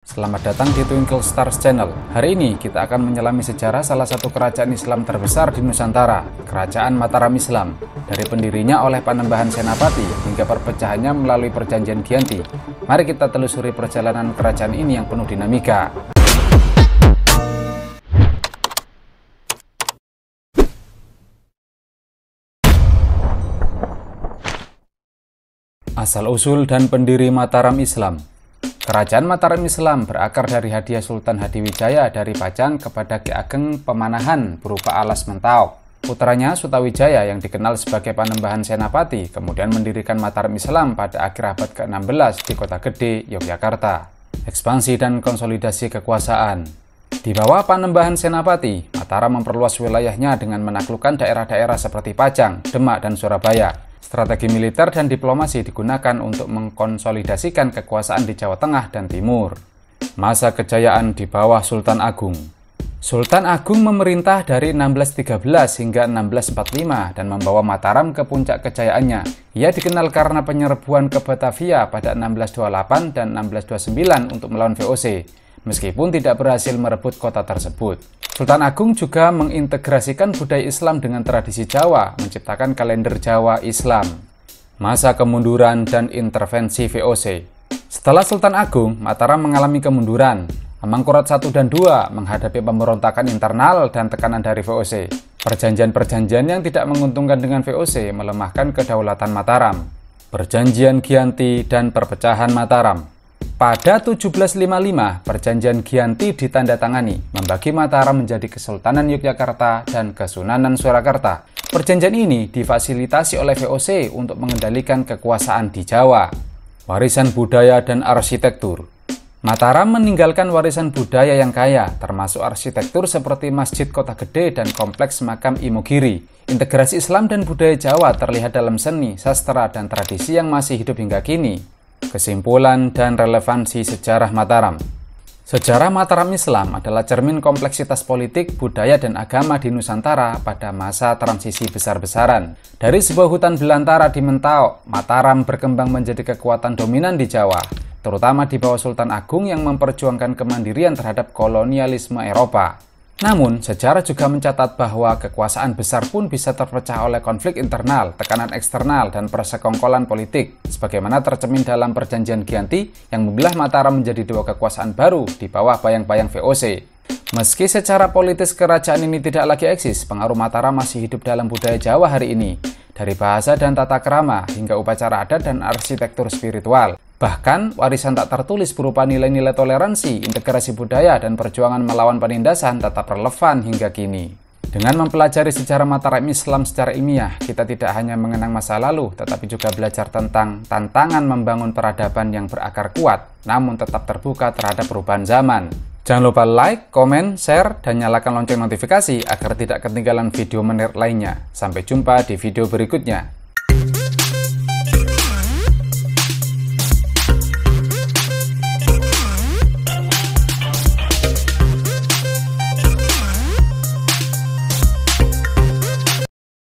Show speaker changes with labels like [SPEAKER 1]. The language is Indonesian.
[SPEAKER 1] Selamat datang di Twinkle Stars Channel. Hari ini kita akan menyelami sejarah salah satu kerajaan Islam terbesar di Nusantara, Kerajaan Mataram Islam. Dari pendirinya oleh Panembahan Senapati hingga perpecahannya melalui Perjanjian Giyanti. Mari kita telusuri perjalanan kerajaan ini yang penuh dinamika. Asal-usul dan pendiri Mataram Islam. Kerajaan Mataram Islam berakar dari hadiah Sultan Hadiwijaya dari Pajang kepada Ki Ageng Pemanahan berupa alas Mentaok. Putranya Sutawijaya yang dikenal sebagai Panembahan Senapati kemudian mendirikan Mataram Islam pada akhir abad ke-16 di Kota Gede, Yogyakarta. Ekspansi dan konsolidasi kekuasaan. Di bawah Panembahan Senapati, Mataram memperluas wilayahnya dengan menaklukkan daerah-daerah seperti Pajang, Demak, dan Surabaya. Strategi militer dan diplomasi digunakan untuk mengkonsolidasikan kekuasaan di Jawa Tengah dan Timur. Masa kejayaan di bawah Sultan Agung. Sultan Agung memerintah dari 1613 hingga 1645 dan membawa Mataram ke puncak kejayaannya. Ia dikenal karena penyerbuan ke Batavia pada 1628 dan 1629 untuk melawan VOC, meskipun tidak berhasil merebut kota tersebut. Sultan Agung juga mengintegrasikan budaya Islam dengan tradisi Jawa, menciptakan kalender Jawa Islam. Masa kemunduran dan intervensi VOC. Setelah Sultan Agung, Mataram mengalami kemunduran. Amangkurat I dan II menghadapi pemberontakan internal dan tekanan dari VOC. Perjanjian-perjanjian yang tidak menguntungkan dengan VOC melemahkan kedaulatan Mataram. Perjanjian Giyanti dan perpecahan Mataram. Pada 1755, Perjanjian Giyanti ditandatangani, membagi Mataram menjadi Kesultanan Yogyakarta dan Kesunanan Surakarta. Perjanjian ini difasilitasi oleh VOC untuk mengendalikan kekuasaan di Jawa. Warisan budaya dan arsitektur. Mataram meninggalkan warisan budaya yang kaya, termasuk arsitektur seperti Masjid Kota Gede dan Kompleks Makam Imogiri. Integrasi Islam dan budaya Jawa terlihat dalam seni, sastra, dan tradisi yang masih hidup hingga kini. Kesimpulan dan relevansi sejarah Mataram. Sejarah Mataram Islam adalah cermin kompleksitas politik, budaya, dan agama di Nusantara pada masa transisi besar-besaran. Dari sebuah hutan belantara di Mentaok, Mataram berkembang menjadi kekuatan dominan di Jawa, terutama di bawah Sultan Agung yang memperjuangkan kemandirian terhadap kolonialisme Eropa. Namun, sejarah juga mencatat bahwa kekuasaan besar pun bisa terpecah oleh konflik internal, tekanan eksternal, dan persekongkolan politik, sebagaimana tercermin dalam Perjanjian Giyanti yang membelah Mataram menjadi dua kekuasaan baru di bawah bayang-bayang VOC. Meski secara politis kerajaan ini tidak lagi eksis, pengaruh Mataram masih hidup dalam budaya Jawa hari ini, dari bahasa dan tata krama hingga upacara adat dan arsitektur spiritual. Bahkan, warisan tak tertulis berupa nilai-nilai toleransi, integrasi budaya, dan perjuangan melawan penindasan tetap relevan hingga kini. Dengan mempelajari sejarah Mataram Islam secara ilmiah, kita tidak hanya mengenang masa lalu, tetapi juga belajar tentang tantangan membangun peradaban yang berakar kuat, namun tetap terbuka terhadap perubahan zaman. Jangan lupa like, komen, share, dan nyalakan lonceng notifikasi agar tidak ketinggalan video menarik lainnya. Sampai jumpa di video berikutnya.